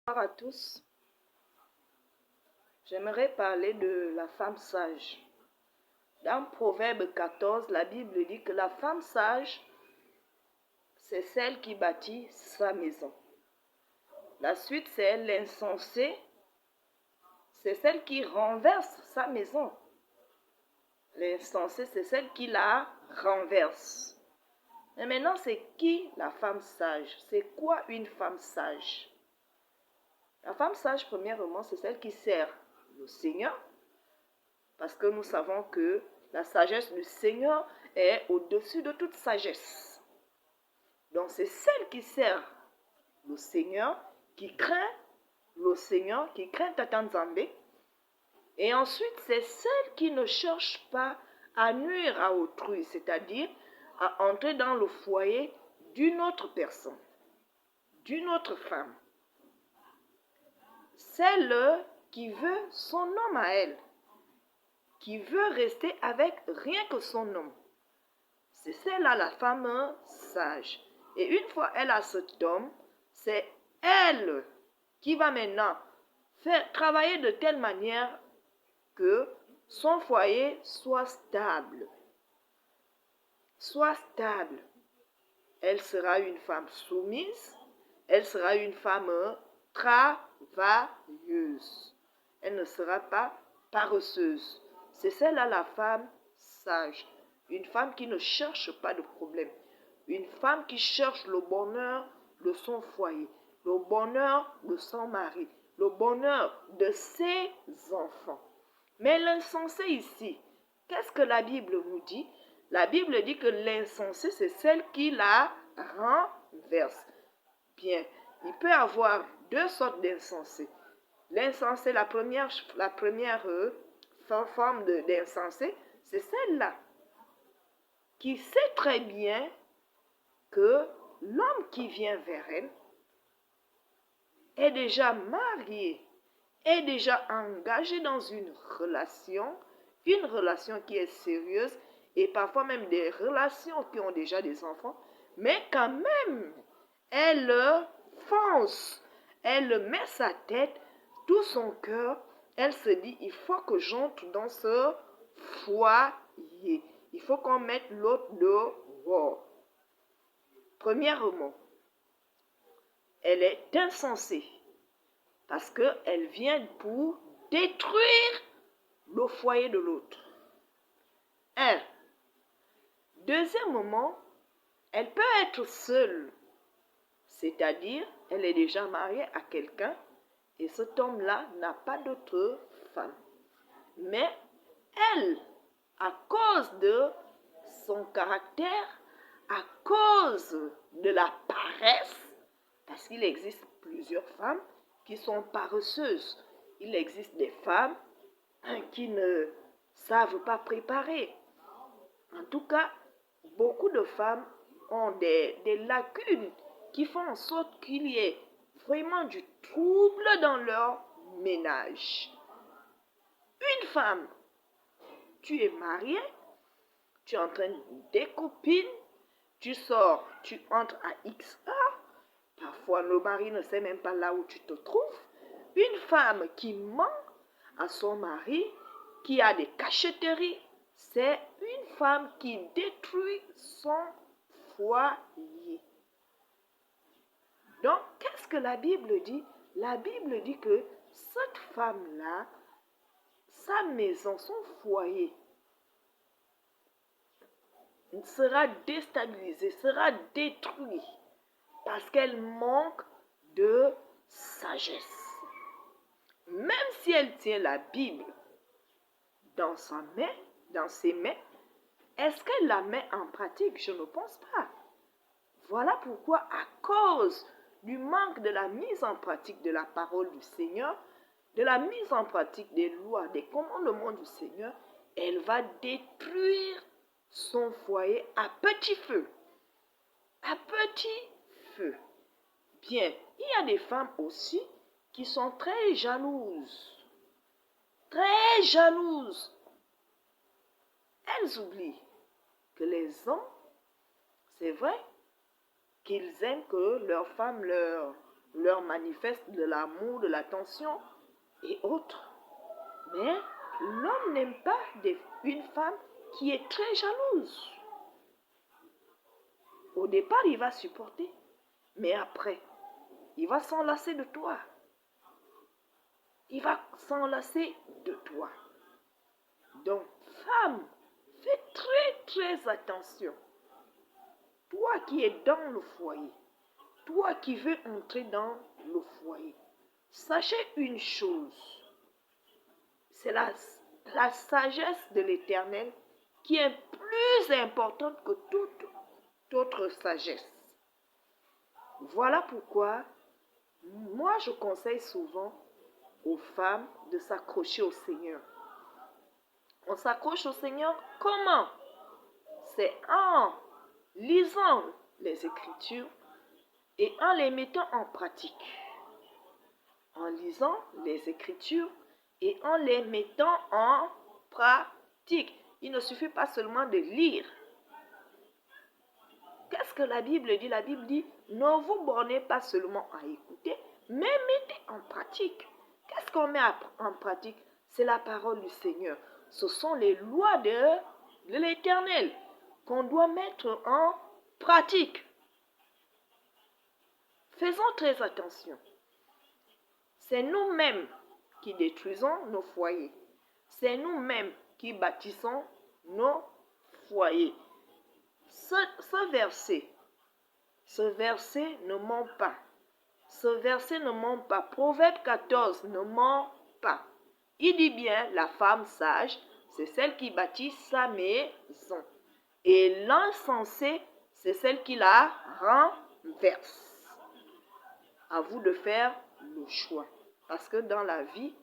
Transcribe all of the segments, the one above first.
Bonjour à tous. J'aimerais parler de la femme sage. Dans Proverbe 14, la Bible dit que la femme sage, c'est celle qui bâtit sa maison. La suite, c'est l'insensée, c'est celle qui renverse sa maison. L'insensée, c'est celle qui la renverse. Mais maintenant, c'est qui la femme sage? C'est quoi une femme sage? La femme sage, premièrement, c'est celle qui sert le Seigneur, parce que nous savons que la sagesse du Seigneur est au-dessus de toute sagesse. Donc c'est celle qui sert le Seigneur, qui craint le Seigneur, qui craint Tata Nzambe. Et ensuite, c'est celle qui ne cherche pas à nuire à autrui, c'est-à-dire à entrer dans le foyer d'une autre personne, d'une autre femme. Celle qui veut son homme à elle, qui veut rester avec rien que son homme. C'est celle-là la femme sage. Et une fois elle a cet homme, c'est elle qui va maintenant faire travailler de telle manière que son foyer soit stable. Soit stable. Elle sera une femme soumise, elle sera une femme travailleuse. Elle ne sera pas paresseuse. C'est celle-là la femme sage. Une femme qui ne cherche pas de problème. Une femme qui cherche le bonheur de son foyer, le bonheur de son mari, le bonheur de ses enfants. Mais l'insensé ici, qu'est-ce que la Bible nous dit? La Bible dit que l'insensé, c'est celle qui la renverse. Bien, il peut y avoir deux sortes d'insensés. L'insensé, la première forme d'insensé, c'est celle-là qui sait très bien que l'homme qui vient vers elle est déjà marié, est déjà engagé dans une relation qui est sérieuse et parfois même des relations qui ont déjà des enfants, mais quand même, elle fonce, elle met sa tête, tout son cœur, elle se dit, il faut que j'entre dans ce foyer, il faut qu'on mette l'autre dehors. Premièrement, elle est insensée parce qu'elle vient pour détruire le foyer de l'autre. Deuxièmement, elle peut être seule, c'est-à-dire elle est déjà mariée à quelqu'un et cet homme-là n'a pas d'autre femme. Mais elle, à cause de son caractère, à cause de la paresse, parce qu'il existe plusieurs femmes qui sont paresseuses. Il existe des femmes qui ne savent pas préparer. En tout cas, beaucoup de femmes ont des lacunes qui font en sorte qu'il y ait vraiment du trouble dans leur ménage. Une femme, tu es mariée, tu entraînes des copines, tu sors, tu entres à X heures, parfois le mari ne sait même pas là où tu te trouves. Une femme qui ment à son mari, qui a des cachotteries, c'est une femme qui détruit son foyer. Donc, qu'est-ce que la Bible dit? La Bible dit que cette femme-là, sa maison, son foyer, sera déstabilisé, sera détruit parce qu'elle manque de sagesse. Même si elle tient la Bible dans ses mains, est-ce qu'elle la met en pratique? Je ne pense pas. Voilà pourquoi, à cause du manque de la mise en pratique de la parole du Seigneur, de la mise en pratique des lois, des commandements du Seigneur, elle va détruire son foyer à petit feu. À petit feu. Bien, il y a des femmes aussi qui sont très jalouses. Très jalouses. Elles oublient que les hommes, c'est vrai qu'ils aiment que leur femme leur leur manifeste de l'amour, de l'attention et autres. Mais l'homme n'aime pas une femme qui est très jalouse. Au départ, il va supporter, mais après, il va s'enlacer de toi. Il va s'enlacer de toi. Donc, femme, fais très attention. Toi qui es dans le foyer, toi qui veux entrer dans le foyer, sachez une chose, c'est la sagesse de l'Éternel qui est plus importante que toute autre sagesse. Voilà pourquoi moi je conseille souvent aux femmes de s'accrocher au Seigneur. On s'accroche au Seigneur comment? C'est en lisant les Écritures et en les mettant en pratique. En lisant les Écritures et en les mettant en pratique. Il ne suffit pas seulement de lire. Qu'est-ce que la Bible dit? La Bible dit, ne vous bornez pas seulement à écouter, mais mettez en pratique. Qu'est-ce qu'on met en pratique? C'est la parole du Seigneur. Ce sont les lois de l'Éternel qu'on doit mettre en pratique. Faisons très attention. C'est nous-mêmes qui détruisons nos foyers. C'est nous-mêmes qui bâtissons nos foyers. Ce verset ne ment pas. Ce verset ne ment pas. Proverbe 14 ne ment pas. Il dit bien, la femme sage, c'est celle qui bâtit sa maison. Et l'insensée, c'est celle qui la renverse. À vous de faire le choix. Parce que dans la vie,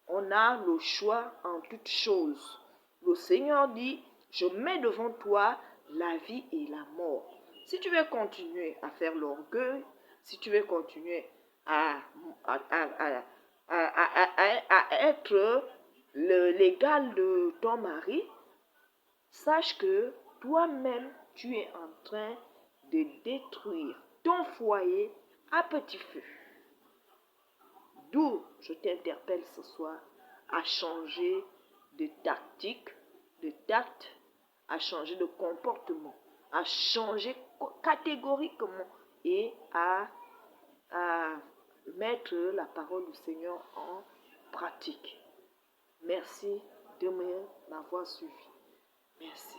on a le choix en toutes choses. Le Seigneur dit, je mets devant toi la vie et la mort. Si tu veux continuer à faire l'orgueil, si tu veux continuer à être l'égal de ton mari, sache que toi-même, tu es en train de détruire ton foyer à petit feu. D'où je t'interpelle ce soir à changer de tactique, de tact, à changer de comportement, à changer catégoriquement et à mettre la parole du Seigneur en pratique. Merci de m'avoir suivi. Merci.